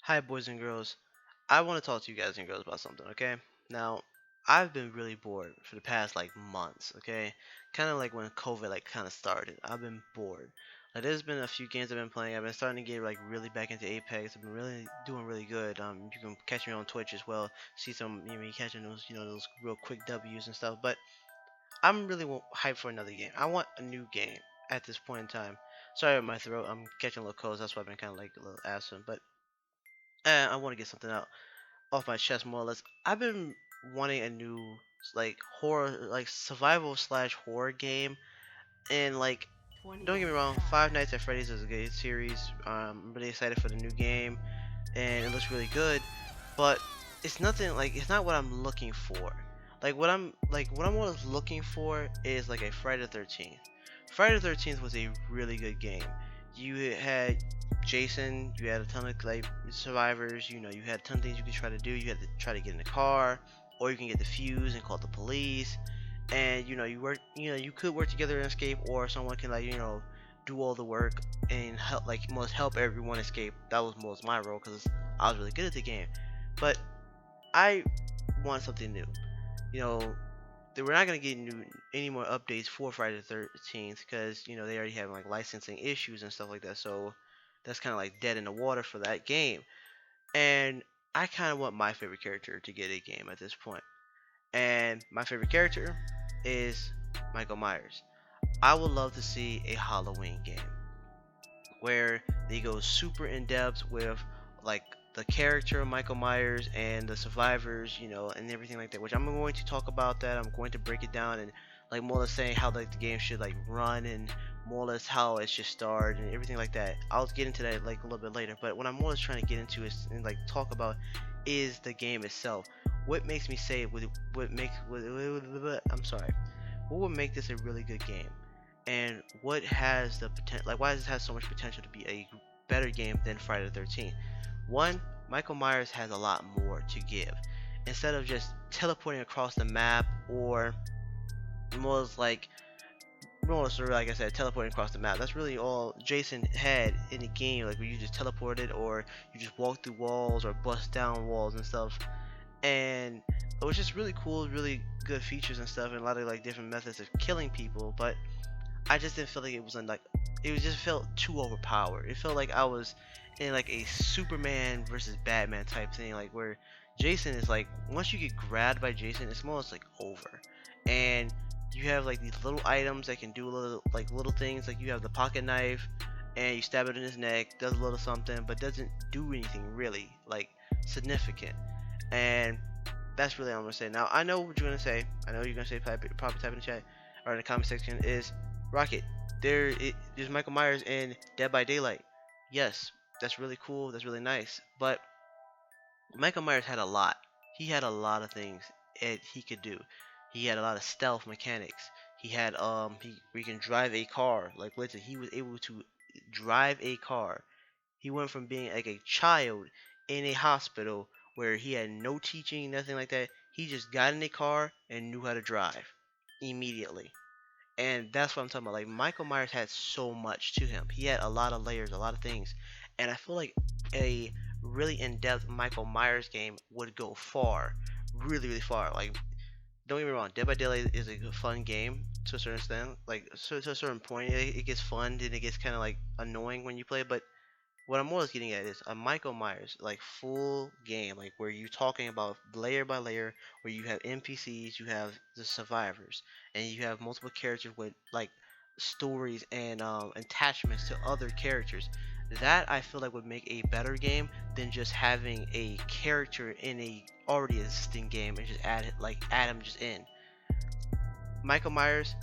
Hi, boys and girls. I want to talk to you guys and girls about something, okay? Now, I've been really bored for the past months, okay? Kind of like when COVID kind of started. I've been bored. There's been a few games I've been playing. I've been starting to get really back into Apex. I've been really doing really good. You can catch me on Twitch as well. See some me catching those real quick W's and stuff. But I'm really hyped for another game. I want a new game at this point in time. Sorry about my throat. I'm catching a little cold. That's why I've been kind of like a little asthma. But I want to get something out off my chest more or less. I've been wanting a new horror, survival slash horror game, and don't get me wrong, Five Nights at Freddy's is a good series. I'm really excited for the new game, and it looks really good, but it's nothing it's not what I'm looking for. What I'm always looking for is like a Friday the 13th. Friday the 13th was a really good game. You had Jason, you had a ton of survivors, you had a ton of things you could try to do. You had to try to get in the car, or you can get the fuse and call the police. And you could work together and escape, or someone can do all the work and help everyone escape. That was most my role because I was really good at the game. But I want something new. You know, we're not gonna get any more updates for Friday the 13th because they already have licensing issues and stuff like that. So that's kind of dead in the water for that game. And I kind of want my favorite character to get a game at this point. And my favorite character is Michael Myers. I would love to see a Halloween game where they go super in depth with like the character of Michael Myers and the survivors, and everything like that. Which I'm going to talk about that. I'm going to break it down and more or less saying how the game should run and more or less how it should start and everything like that. I'll get into that a little bit later. But what I'm more or less trying to get into is and talk about is the game itself. What makes me say I'm sorry. What would make this a really good game? And what has the potential, why does it have so much potential to be a better game than Friday the 13th? One, Michael Myers has a lot more to give. Instead of just teleporting across the map, or more as like I said, teleporting across the map. That's really all Jason had in the game, where you just teleported or you just walk through walls or bust down walls and stuff. And it was just really cool, really good features and stuff, and a lot of different methods of killing people. But I just didn't feel like it was it was just felt too overpowered. It felt like I was in a Superman versus Batman type thing, where Jason is once you get grabbed by Jason, it's more over. And you have these little items that can do little things. You have the pocket knife, and you stab it in his neck, does a little something, but doesn't do anything really significant. And that's really all I'm gonna say. Now I know what you're gonna say. I know you're gonna say, probably type in the chat or in the comment section, is Rocket. There's Michael Myers in Dead by Daylight. Yes, that's really cool. That's really nice. But Michael Myers had a lot. He had a lot of things that he could do. He had a lot of stealth mechanics. He had he can drive a car. Literally, he was able to drive a car. He went from being a child in a hospital where he had no teaching, nothing like that. He just got in a car and knew how to drive immediately. And that's what I'm talking about. Michael Myers had so much to him. He had a lot of layers, a lot of things. And I feel like a really in-depth Michael Myers game would go far, really, really far. Don't get me wrong, Dead by Daylight is a fun game to a certain extent. To a certain point, it gets fun and it gets kind of annoying when you play. But what I'm always getting at is a Michael Myers full game, where you're talking about layer by layer, where you have NPCs, you have the survivors, and you have multiple characters with stories and attachments to other characters. That I feel would make a better game than just having a character in a already existing game and just add him just in. Michael Myers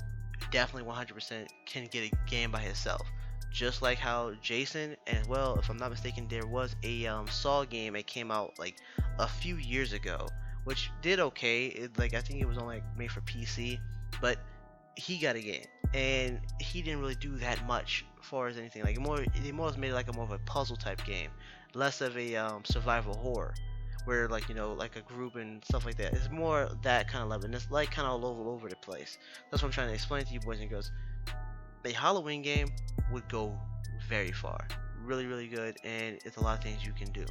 definitely 100% can get a game by himself. Just like how Jason, and well, if I'm not mistaken, there was a Saw game that came out a few years ago, which did okay. I think it was only made for PC, but he got a game, and he didn't really do that much as far as anything. He more made it a more of a puzzle type game, less of a survival horror, where a group and stuff like that. It's more that kind of level, and it's kind of all over the place. That's what I'm trying to explain to you, boys and girls. A Halloween game would go very far, really, really good, and it's a lot of things you can do.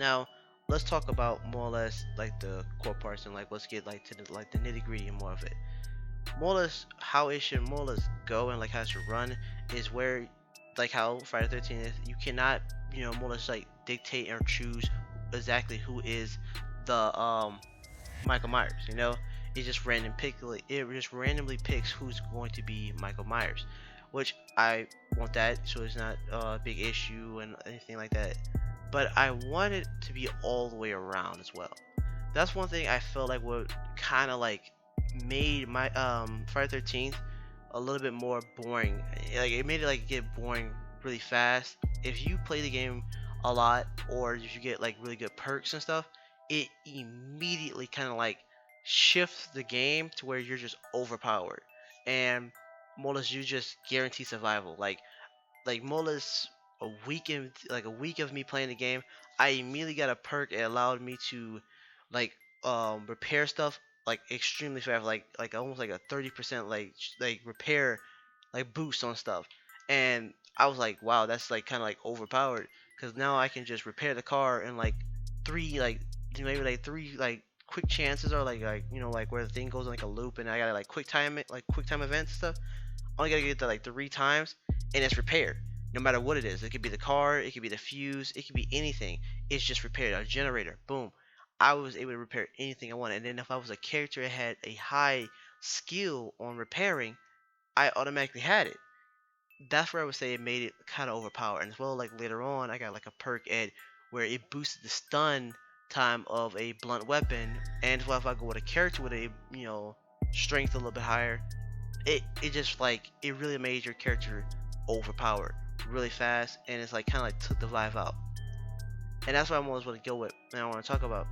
Now, let's talk about more or less like the core parts and like let's get like to the nitty gritty and more of it. More or less how it should more or less go and like how it should run is where like how Friday 13th is. You cannot more or less like dictate or choose exactly who is the Michael Myers. It just it just randomly picks who's going to be Michael Myers, which I want that so it's not a big issue and anything like that. But I want it to be all the way around as well. That's one thing I felt like would kind of like made my Friday 13th a little bit more boring. Like it made it like get boring really fast. If you play the game a lot or if you get like really good perks and stuff, it immediately kind of like shifts the game to where you're just overpowered and more or less you just guarantee survival. Like more or less a week of me playing the game, I immediately got a perk. It allowed me to like repair stuff like extremely fast, like almost like a 30% like repair like boost on stuff. And I was like, wow, that's like kind of like overpowered because now I can just repair the car in like three like maybe like three like quick chances or like like where the thing goes in like a loop and I gotta like quick time events stuff. I only gotta get that like 3 times and it's repaired. No matter what it is, it could be the car, it could be the fuse, it could be anything. It's just repaired. A generator, boom. I was able to repair anything I wanted. And then if I was a character that had a high skill on repairing, I automatically had it. That's where I would say it made it kind of overpowered. And as well, like later on, I got like a perk ed where it boosted the stun time of a blunt weapon. And as well, if I go with a character with a strength a little bit higher, it just like it really made your character overpowered really fast, and it's like kind of like took the vibe out. And that's what I always want to go with and I want to talk about.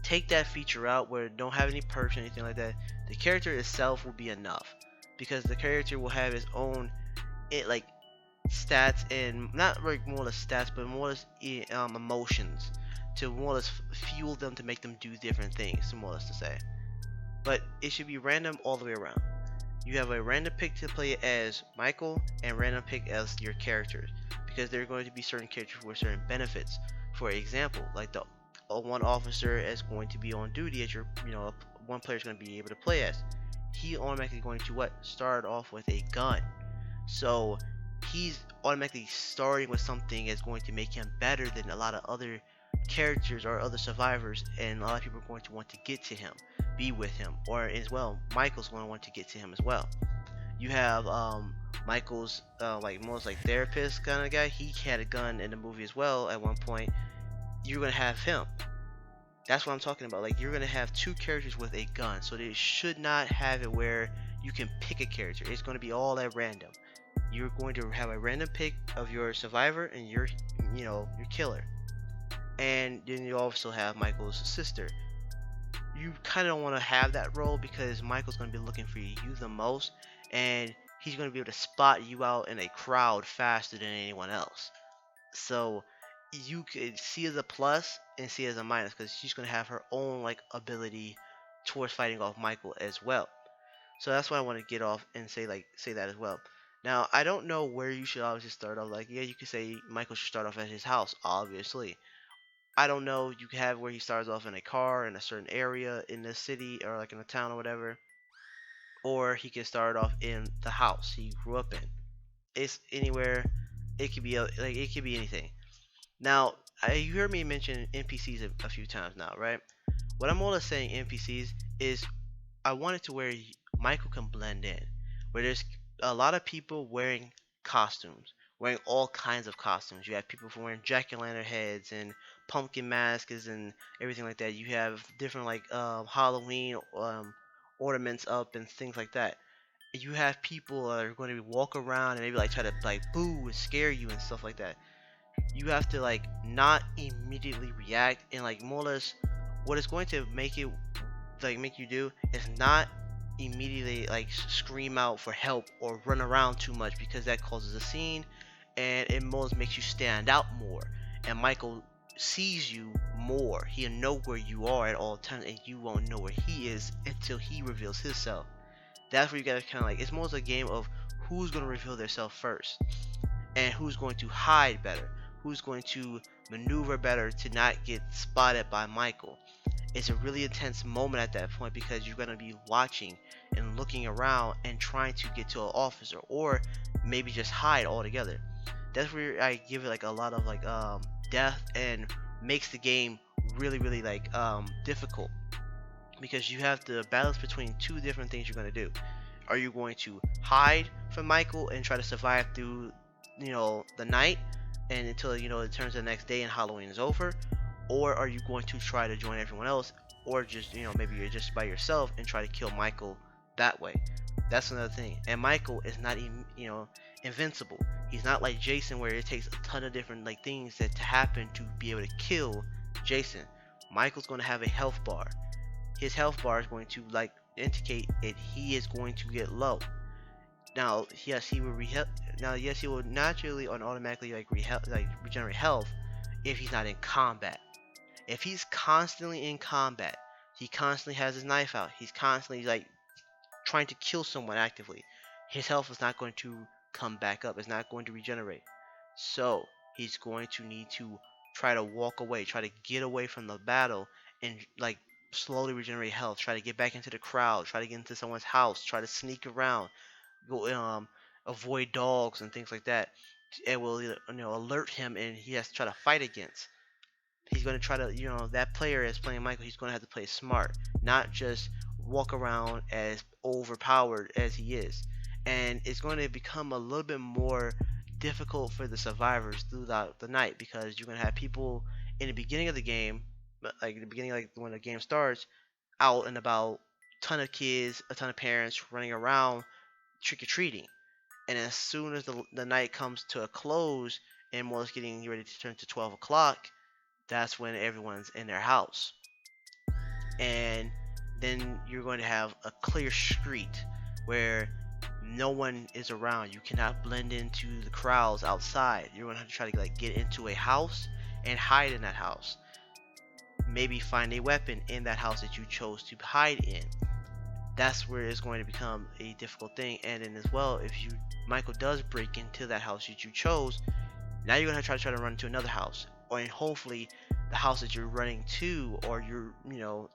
Take that feature out where it don't have any perks or anything like that. The character itself will be enough because the character will have its own like stats and not like more or less stats but more or less emotions to more or less fuel them to make them do different things, more or less to say. But it should be random all the way around. You have a random pick to play as Michael and random pick as your characters because there are going to be certain characters with certain benefits. For example, like the one officer is going to be on duty as your one player is going to be able to play as. He automatically going to start off with a gun. So he's automatically starting with something that's going to make him better than a lot of other characters or other survivors, and a lot of people are going to want to get to him, be with him, or as well Michael's going to want to get to him as well. You have Michael's like most like therapist kind of guy. He had a gun in the movie as well at one point. You're going to have him. That's what I'm talking about. Like you're going to have two characters with a gun, so they should not have it where you can pick a character. It's going to be all at random. You're going to have a random pick of your survivor and your your killer. And then you also have Michael's sister. You kind of don't want to have that role because Michael's going to be looking for you the most, and he's going to be able to spot you out in a crowd faster than anyone else. So you could see as a plus and see as a minus because she's going to have her own like ability towards fighting off Michael as well. So that's why I want to get off and say that as well. Now I don't know where you should obviously start off. Like you could say Michael should start off at his house, obviously. I don't know. You can have where he starts off in a car in a certain area in the city or like in a town or whatever, or he can start off in the house he grew up in. It's anywhere. It could be it could be anything. Now, you heard me mention NPCs a few times now, right? What I'm always saying NPCs is I want it to where Michael can blend in, where there's a lot of people wearing costumes, wearing all kinds of costumes. You have people from wearing jack-o'-lantern heads and pumpkin masks and everything like that. You have different like Halloween ornaments up and things like that. You have people that are going to walk around and maybe like try to like boo and scare you and stuff like that. You have to like not immediately react and like more or less what it's going to make it like make you do is not immediately like scream out for help or run around too much because that causes a scene and it most makes you stand out more, and Michael sees you more. He'll know where you are at all times and you won't know where he is until he reveals himself. That's where you gotta kind of like it's most a game of who's gonna reveal themselves first and who's going to hide better, who's going to maneuver better to not get spotted by Michael. It's a really intense moment at that point because you're going to be watching and looking around and trying to get to an officer, or maybe just hide altogether. That's where I give it like a lot of like depth, and makes the game really like difficult, because you have to balance between two different things you're going to do. Are you going to hide from Michael and try to survive through, the night, and until it turns the next day and Halloween is over, or are you going to try to join everyone else, or just maybe you're just by yourself and try to kill Michael that way? That's another thing. And Michael is not invincible. He's not like Jason, where it takes a ton of different like things that to happen to be able to kill Jason. Michael's going to have a health bar. His health bar is going to like indicate that he is going to get low. Now, yes, he will yes, he will naturally and automatically like regenerate health if he's not in combat. If he's constantly in combat, he constantly has his knife out. He's constantly like trying to kill someone actively. His health is not going to come back up. It's not going to regenerate. So he's going to need to try to walk away, try to get away from the battle, and like slowly regenerate health. Try to get back into the crowd. Try to get into someone's house. Try to sneak around. Go avoid dogs and things like that. It will alert him, and he has to try to fight against. He's going to try to that player is playing Michael. He's going to have to play smart, not just walk around as overpowered as he is. And it's going to become a little bit more difficult for the survivors throughout the night, because you're going to have people in the beginning of the game, like the beginning, like when the game starts, out and about, ton of kids, a ton of parents running around trick-or-treating. And as soon as the night comes to a close and more is getting ready to turn to 12 o'clock, that's when everyone's in their house. And then you're going to have a clear street where no one is around. You cannot blend into the crowds outside. You're going to have to try to like get into a house and hide in that house. Maybe find a weapon in that house that you chose to hide in. That's where it's going to become a difficult thing. And then as well, if Michael does break into that house that you chose, now you're going to try to run to another house, or hopefully the house that you're running to, or you're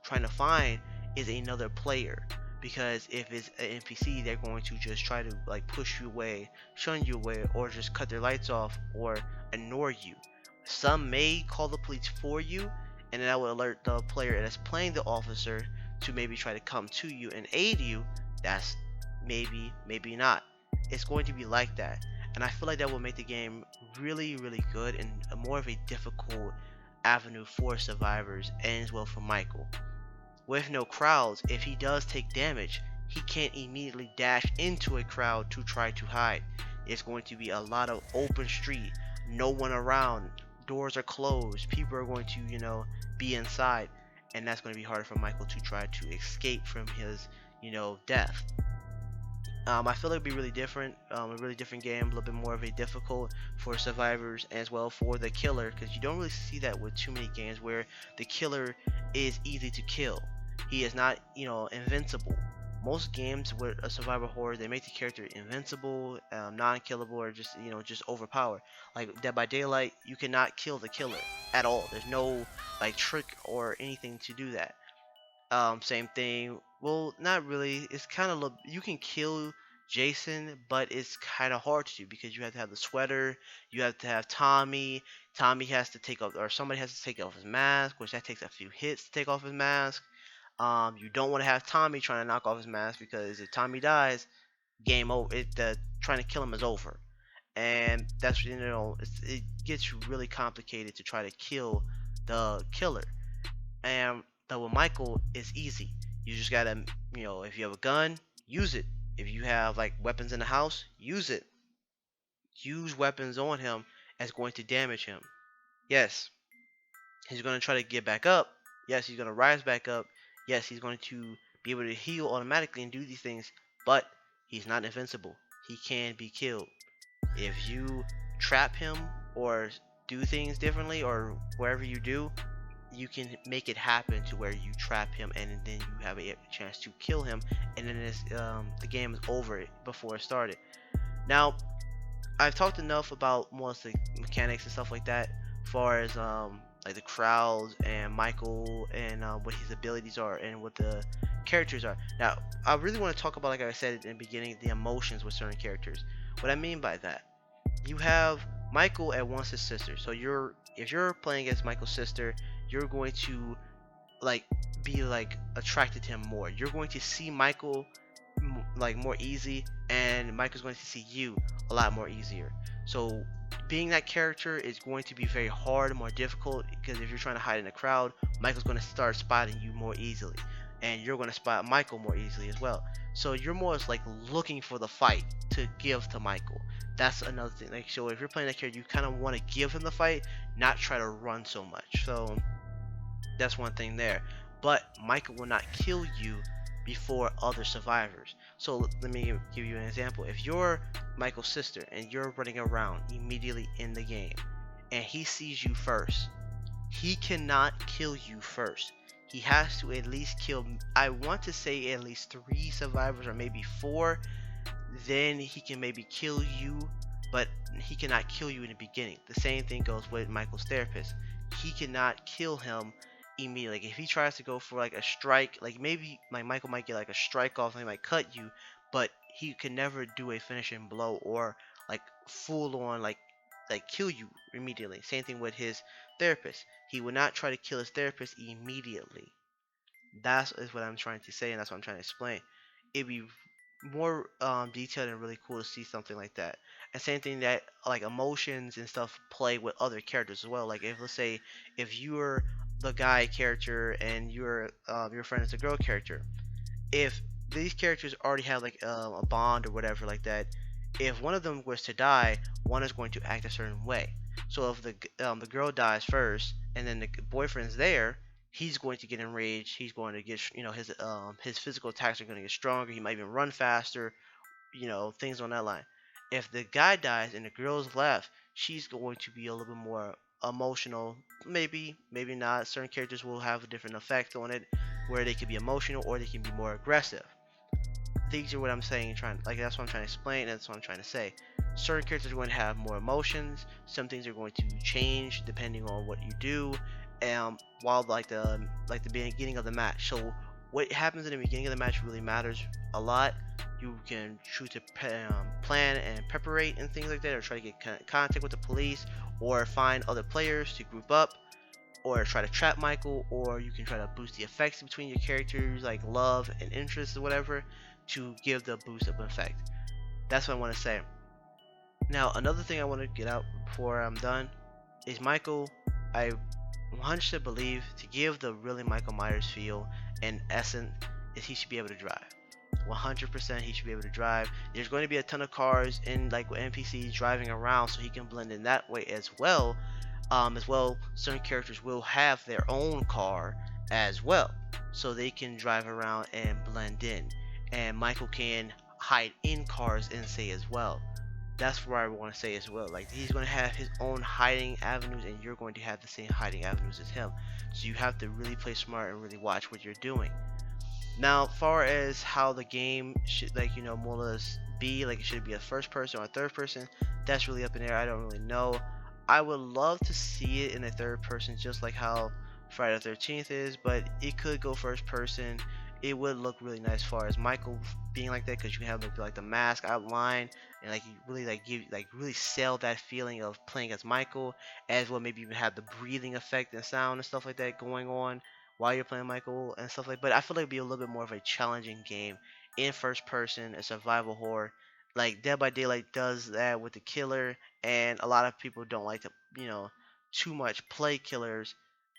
trying to find, is another player. Because if it's an NPC, they're going to just try to like push you away, shun you away, or just cut their lights off or ignore you. Some may call the police for you, and that will alert the player that's playing the officer to maybe try to come to you and aid you. That's maybe not. It's going to be like that. And I feel like that will make the game really good, and more of a difficult avenue for survivors, and as well for Michael. With no crowds, if he does take damage, he can't immediately dash into a crowd to try to hide. It's going to be a lot of open street, no one around, doors are closed, people are going to be inside, and that's going to be harder for Michael to try to escape from his death. I feel like it'd be really different, a really different game, a little bit more of a difficult for survivors, as well for the killer, because you don't really see that with too many games where the killer is easy to kill. He is not, invincible. Most games with a survival horror, they make the character invincible, non-killable, or just overpowered. Like Dead by Daylight, you cannot kill the killer at all. There's no like trick or anything to do that. Same thing. Well, not really. It's kind of you can kill Jason, but it's kind of hard to do because you have to have the sweater. You have to have Tommy. Tommy has to take off, or somebody has to take off his mask, which that takes a few hits to take off his mask. You don't want to have Tommy trying to knock off his mask, because if Tommy dies, game over. Trying to kill him is over, and that's it gets really complicated to try to kill the killer. And with Michael, it's easy. You just gotta, if you have a gun, use it. If you have like weapons in the house, use it. Use weapons on him as going to damage him. Yes, he's gonna try to get back up. Yes, he's gonna rise back up. Yes, he's going to be able to heal automatically and do these things, but he's not invincible. He can be killed. If you trap him or do things differently, or wherever you do, you can make it happen to where you trap him, and then you have a chance to kill him, and then the game is over before it started. Now, I've talked enough about most of the mechanics and stuff like that, far as like the crowds and Michael and what his abilities are and what the characters are. Now, I really want to talk about, like I said in the beginning, the emotions with certain characters. What I mean by that, you have Michael at once his sister. So you're if you're playing against Michael's sister, you're going to like be like attracted to him more. You're going to see Michael like more easy, and Michael's going to see you a lot more easier. So being that character is going to be very hard, more difficult, because if you're trying to hide in a crowd, Michael's going to start spotting you more easily, and you're going to spot Michael more easily as well. So you're more like looking for the fight to give to Michael. That's another thing. Like, so if you're playing that character, you kind of want to give him the fight, not try to run so much. So that's one thing there. But Michael will not kill you before other survivors. So let me give you an example. If you're Michael's sister and you're running around immediately in the game and he sees you first, he cannot kill you first. He has to at least kill, I want to say at least 3 survivors or maybe 4. Then he can maybe kill you, but he cannot kill you in the beginning. The same thing goes with Michael's therapist. He cannot kill him immediately. Like if he tries to go for like a strike, like maybe like Michael might get like a strike off and he might cut you, but he can never do a finishing blow or like full on like kill you immediately. Same thing with his therapist. He would not try to kill his therapist immediately. That's is what I'm trying to say, and that's what I'm trying to explain. It'd be more detailed and really cool to see something like that. And same thing that like emotions and stuff play with other characters as well. Like if let's say if you're the guy character and your friend is a girl character, if these characters already have like a bond or whatever like that, if one of them was to die, one is going to act a certain way. So if the girl dies first and then the boyfriend's there, he's going to get enraged. He's going to get his physical attacks are going to get stronger. He might even run faster. Things on that line. If the guy dies and the girl's left, she's going to be a little bit more emotional. Maybe not. Certain characters will have a different effect on it, where they can be emotional or they can be more aggressive. These are what I'm saying, trying like that's what I'm trying to explain, and that's what I'm trying to say. Certain characters are going to have more emotions. Some things are going to change depending on what you do. While like the beginning of the match. So what happens in the beginning of the match really matters a lot. You can choose to plan and preparate and things like that, or try to get contact with the police, or find other players to group up, or try to trap Michael, or you can try to boost the effects between your characters, like love and interest or whatever, to give the boost of effect. That's what I want to say. Now, another thing I want to get out before I'm done is Michael. I 100% believe to give the really Michael Myers feel and essence is he should be able to drive. 100% he should be able to drive. There's going to be a ton of cars and like NPCs driving around, so he can blend in that way as well. Certain characters will have their own car as well, so they can drive around and blend in. And Michael can hide in cars and say as well. That's where I want to say as well. Like he's going to have his own hiding avenues, and you're going to have the same hiding avenues as him. So you have to really play smart and really watch what you're doing. Now, far as how the game should, like, more or less be, like, it should be a first person or a third person, that's really up in there. I don't really know. I would love to see it in a third person, just like how Friday the 13th is, but it could go first person. It would look really nice as far as Michael being like that, because you have like the mask outline and like you really like give like really sell that feeling of playing as Michael, as well maybe even have the breathing effect and sound and stuff like that going on while you're playing Michael and stuff like. But I feel like it'd be a little bit more of a challenging game in first person, a survival horror. Like Dead by Daylight does that with the killer, and a lot of people don't like to, too much play killers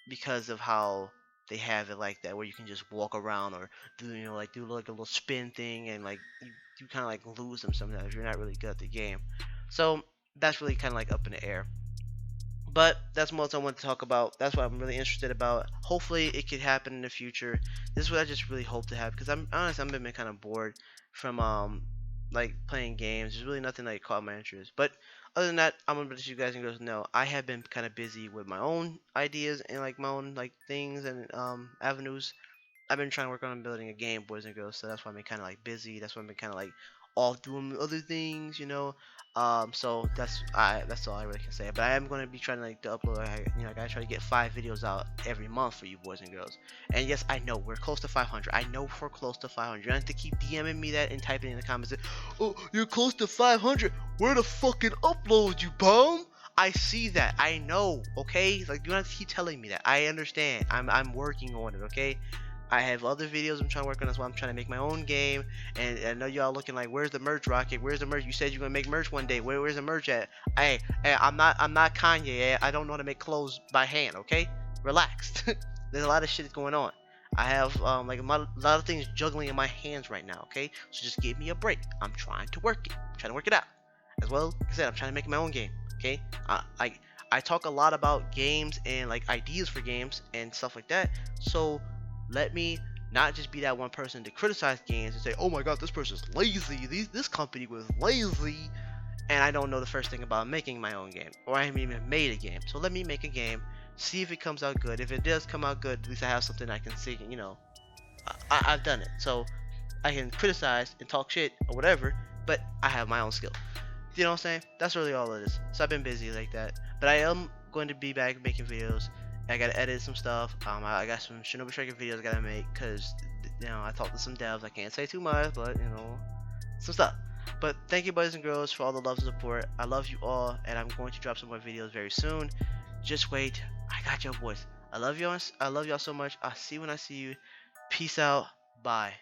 because of how they have it like that, where you can just walk around or do like a little spin thing, and like you kind of like lose them sometimes if you're not really good at the game. So that's really kind of like up in the air. But that's what I want to talk about. That's what I'm really interested about. Hopefully, it could happen in the future. This is what I just really hope to have, because I'm honestly I've been kind of bored from like playing games. There's really nothing that caught my interest. But other than that, I'm gonna let you guys and girls know I have been kind of busy with my own ideas and like my own like things and avenues. I've been trying to work on building a game, boys and girls. So that's why I've been kind of like busy. That's why I've been kind of like off doing other things. So that's all I really can say. But I am gonna be trying to upload. I gotta try to get 5 videos out every month for you boys and girls. And yes, I know we're close to 500. I know we're close to 500. You don't have to keep DMing me that and typing in the comments. Oh, you're close to 500. Where the fucking upload, you bum? I see that. I know. Okay, like you don't have to keep telling me that. I understand. I'm working on it. Okay. I have other videos I'm trying to work on. That's why I'm trying to make my own game. And I know y'all looking like, where's the merch, Rocket? Where's the merch? You said you're gonna make merch one day. Where's the merch at? Hey, I'm not Kanye. I don't know how to make clothes by hand. Okay, relax. There's a lot of shit going on. I have like a lot of things juggling in my hands right now. Okay, so just give me a break. I'm trying to work it. I'm trying to work it out. As well, like I said, I'm trying to make my own game. Okay, I talk a lot about games and like ideas for games and stuff like that. So let me not just be that one person to criticize games and say, oh my god, this person's lazy, this company was lazy, and I don't know the first thing about making my own game, or I haven't even made a game. So let me make a game, see if it comes out good. If it does come out good, at least I have something I can see, I've done it. So I can criticize and talk shit or whatever, but I have my own skill. You know what I'm saying? That's really all it is. So I've been busy like that. But I am going to be back making videos. I gotta edit some stuff. I got some Shinobi Striker videos I gotta make because I talked to some devs. I can't say too much, but some stuff. But thank you, boys and girls, for all the love and support. I love you all, and I'm going to drop some more videos very soon. Just wait. I got your boys. I love y'all. I love y'all so much. I'll see you when I see you. Peace out. Bye.